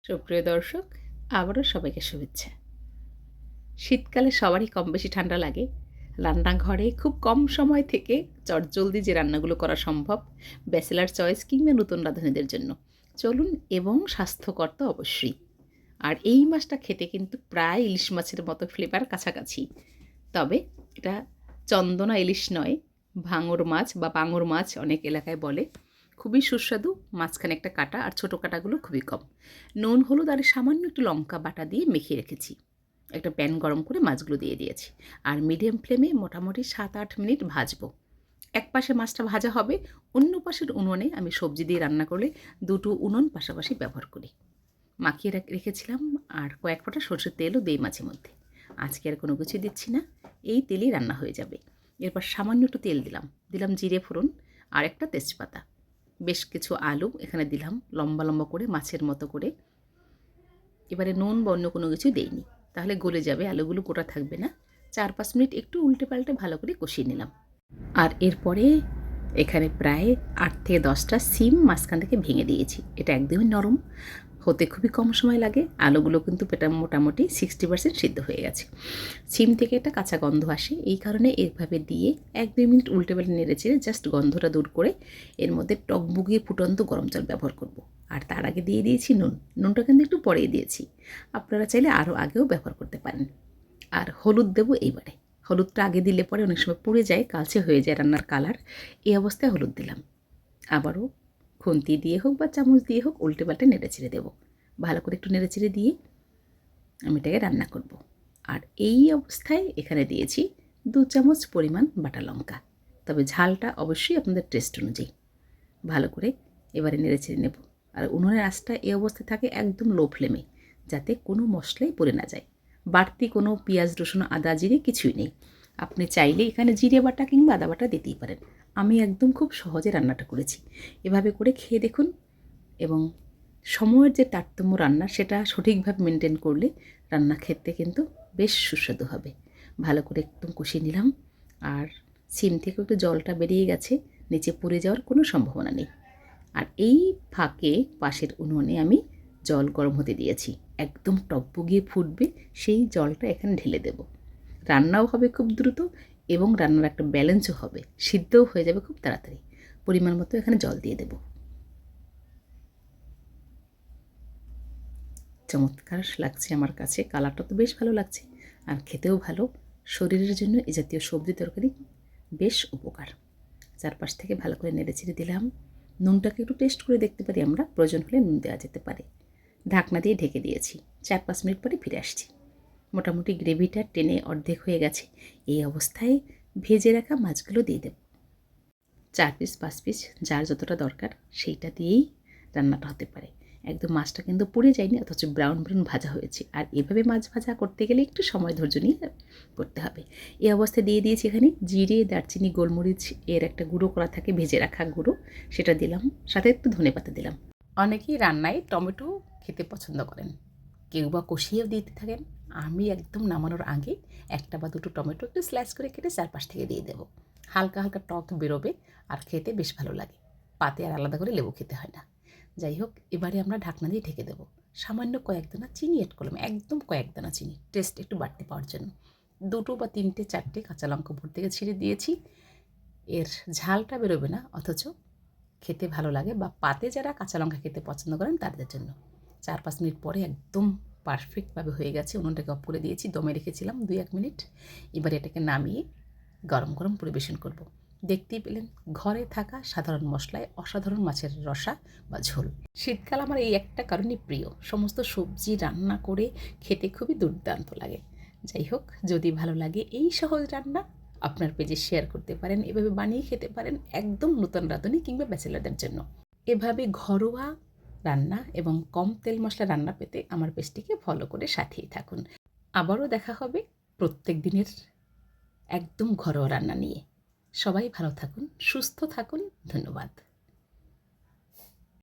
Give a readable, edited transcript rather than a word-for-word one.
সুপ্রিয় দর্শক, আবারও সবাইকে শুভেচ্ছা। শীতকালে সবারই কম বেশি ঠান্ডা লাগে। রান্নাঘরে খুব কম সময় থেকে চটজলদি যে রান্নাগুলো করা সম্ভব, ব্যাচেলার চয়েস কিংবা নতুন রাঁধুনিদের জন্য। চলুন, এবং স্বাস্থ্যকর তো অবশ্যই। আর এই মাছটা খেতে কিন্তু প্রায় ইলিশ মাছের মতো ফ্লেভার কাছাকাছি। তবে এটা চন্দনা ইলিশ নয়, ভাঙর মাছ বা পাঙর মাছ অনেক এলাকায় বলে। খুবই সুস্বাদু, মাঝখানে একটা কাঁটা আর ছোটো কাঁটাগুলো খুবই কম। নুন, হলুদ আর সামান্য একটু লঙ্কা বাটা দিয়ে মেখে রেখেছি। একটা প্যান গরম করে মাছগুলো দিয়ে দিয়েছি। আর মিডিয়াম ফ্লেমে মোটামুটি ৭-৮ মিনিট ভাজবো। এক পাশে মাছটা ভাজা হবে, অন্য পাশের উনুনে আমি সবজি দিয়ে রান্না করলে দুটো উনুন পাশাপাশি ব্যবহার করি। মাখিয়ে রেখেছিলাম, আর কয়েক ফোঁটা সরষের তেলও দেই মাঝে মধ্যে। আজকে আর কোনো কিছু দিচ্ছি না, এই তেলেই রান্না হয়ে যাবে। এরপর সামান্য একটু তেল দিলাম জিরে ফোড়ন আর একটা তেজপাতা। বেশ কিছু আলু এখানে দিলাম লম্বা লম্বা করে মাছের মতো করে। এবারে নুন বা অন্য কোনো কিছু দেইনি, তাহলে গলে যাবে, আলুগুলো গোটা থাকবে না। ৪-৫ মিনিট একটু উল্টে পাল্টে ভালো করে কষিয়ে নিলাম। আর এরপরে এখানে প্রায় ৮ থেকে ১০টা সিম মাঝখান থেকে ভেঙে দিয়েছি। এটা একদমই নরম, হতে খুবই কম সময় লাগে। আলুগুলো কিন্তু মোটামুটি 60% সিদ্ধ হয়ে গেছে। সিম থেকে একটা কাঁচা গন্ধ আসে, এই কারণে এভাবে দিয়ে ১-২ মিনিট উল্টে পাল্টে নেড়েচেড়ে জাস্ট গন্ধটা দূর করে এর মধ্যে টকবগিয়ে ফুটন্ত গরম জল ব্যবহার করব। আর তার আগে দিয়ে দিয়েছি নুনটা কিন্তু একটু পরেই দিয়েছি, আপনারা চাইলে আরও আগেও ব্যবহার করতে পারেন। আর হলুদ দেবো এইবারে। হলুদটা আগে দিলে পরে অনেক সময় পুড়ে যায়, কালচে হয়ে যায় রান্নার কালার। এই অবস্থায় হলুদ দিলাম। আবারও খুন্তি দিয়ে হোক বা চামচ দিয়ে হোক উল্টে পাল্টে নেড়েচেড়ে দেবো। ভালো করে একটু নেড়েচেড়ে দিয়ে আমি এটাকে রান্না করব। আর এই অবস্থায় এখানে দিয়েছি ২ চামচ পরিমাণ বাটা লঙ্কা, তবে ঝালটা অবশ্যই আপনাদের টেস্ট অনুযায়ী। ভালো করে এবারে নেড়েচেড়ে নেব। আর উনুনের আঁচটা এই অবস্থায় থাকে একদম লো ফ্লেমে, যাতে কোনো মশলাই পড়ে না যায়। বাড়তি কোনো পেঁয়াজ, রসুন, আদা, জিরে কিছুই নেই। আপনি চাইলে এখানে জিরে বাটা কিংবা আদা বাটা দিতেই পারেন। আমি একদম খুব সহজে রান্নাটা করেছি। এভাবে করে খেয়ে দেখুন, এবং সময়ের যে তারতম্য রান্না সেটা সঠিকভাবে মেনটেন করলে রান্না খেতে কিন্তু বেশ সুস্বাদু হবে। ভালো করে একদম কষিয়ে নিলাম। আর সিম থেকে একটু জলটা বেরিয়ে গেছে, নিচে পড়ে যাওয়ার কোনো সম্ভাবনা নেই। আর এই ফাঁকে পাশের উনুনে আমি জল গরম হতে দিয়েছি, একদম টকবগিয়ে ফুটবে, সেই জলটা এখানে ঢেলে দেব। রান্নাও হবে খুব দ্রুত, এবং রান্নার একটা ব্যালেন্সও হবে, সিদ্ধও হয়ে যাবে খুব তাড়াতাড়ি। পরিমাণ মতো এখানে জল দিয়ে দেব। চমৎকার লাগছে আমার কাছে, কালারটা তো বেশ ভালো লাগছে, আর খেতেও ভালো। শরীরের জন্য এ জাতীয় সবজি তরকারি বেশ উপকার। চারপাশ থেকে ভালো করে নেড়েচেড়ে দিলাম। নুনটাকে একটু টেস্ট করে দেখতে পারি আমরা, প্রয়োজন হলে নুন দেওয়া যেতে পারে। ঢাকনা দিয়ে ঢেকে দিয়েছি। ৪-৫ মিনিট পরে ফিরে আসছি। মোটামুটি গ্রেভিটা টেনে অর্ধেক হয়ে গেছে। এই অবস্থায় ভেজে রাখা মাছগুলো দিয়ে দেব। ৪ পিস ৫ পিস যার যতটা দরকার সেইটা দিয়েই রান্নাটা হতে পারে। একদম মাছটা কিন্তু পুড়ে যায়নি, অথচ ব্রাউন ব্রাউন ভাজা হয়েছে। আর এভাবে মাছ ভাজা করতে গেলে একটু সময় ধৈর্য নিয়ে করতে হবে। এই অবস্থায় দিয়ে দিয়েছি এখানে জিরে, দারচিনি, গোলমরিচ এর একটা গুঁড়ো করা থাকে, ভেজে রাখা গুঁড়ো, সেটা দিলাম। সাথে একটু ধনেপাতা দিলাম। অনেকেই রান্নায় টমেটো খেতে পছন্দ করেন, কেউ বা কষিয়েও দিতে থাকেন। আমি একদম নামানোর আগে ১টা বা ২টো টমেটো একটু স্ল্যাশ করে কেটে চারপাশ থেকে দিয়ে দেবো। হালকা হালকা টক বেরোবে, আর খেতে বেশ ভালো লাগে। পাতে আর আলাদা করে লেবু খেতে হয় না। যাই হোক, এবারে আমরা ঢাকনা দিয়ে ঢেকে দেবো। সামান্য কয়েক দানা চিনি অ্যাড করলাম, একদম কয়েক দানা চিনি, টেস্ট একটু বাড়তি পাওয়ার জন্য। ২টো বা ৩টে ৪টে কাঁচা লঙ্কা উপর থেকে ছিঁড়ে দিয়েছি। এর ঝালটা বেরোবে না, অথচ খেতে ভালো লাগে, বা পাতে যারা কাঁচা লঙ্কা খেতে পছন্দ করেন তাদের জন্য। ৪-৫ মিনিট পরে একদম পারফেক্টভাবে হয়ে গেছে। উনুনটাকে অফ করে দিয়েছি, দমে রেখেছিলাম ২-১ মিনিট। এবার এটাকে নামিয়ে গরম গরম পরিবেশন করব। দেখতেই পেলেন, ঘরে থাকা সাধারণ মশলায় অসাধারণ মাছের রসা বা ঝোল। শীতকাল আমার এই একটা কারণেই প্রিয়, সমস্ত সবজি রান্না করে খেতে খুবই দুর্দান্ত লাগে। যাই হোক, যদি ভালো লাগে এই সহজ রান্না, আপনার পেজে শেয়ার করতে পারেন, এভাবে বানিয়ে খেতে পারেন, একদম নতুন রাঁধুনি কিংবা ব্যাচেলারদের জন্য। এভাবে ঘরোয়া রান্না এবং কম তেল মশলা রান্না পেতে আমার পেজটিকে ফলো করে সাথেই থাকুন। আবারও দেখা হবে প্রত্যেক দিনের একদম ঘরোয়া রান্না নিয়ে। সবাই ভালো থাকুন, সুস্থ থাকুন। ধন্যবাদ।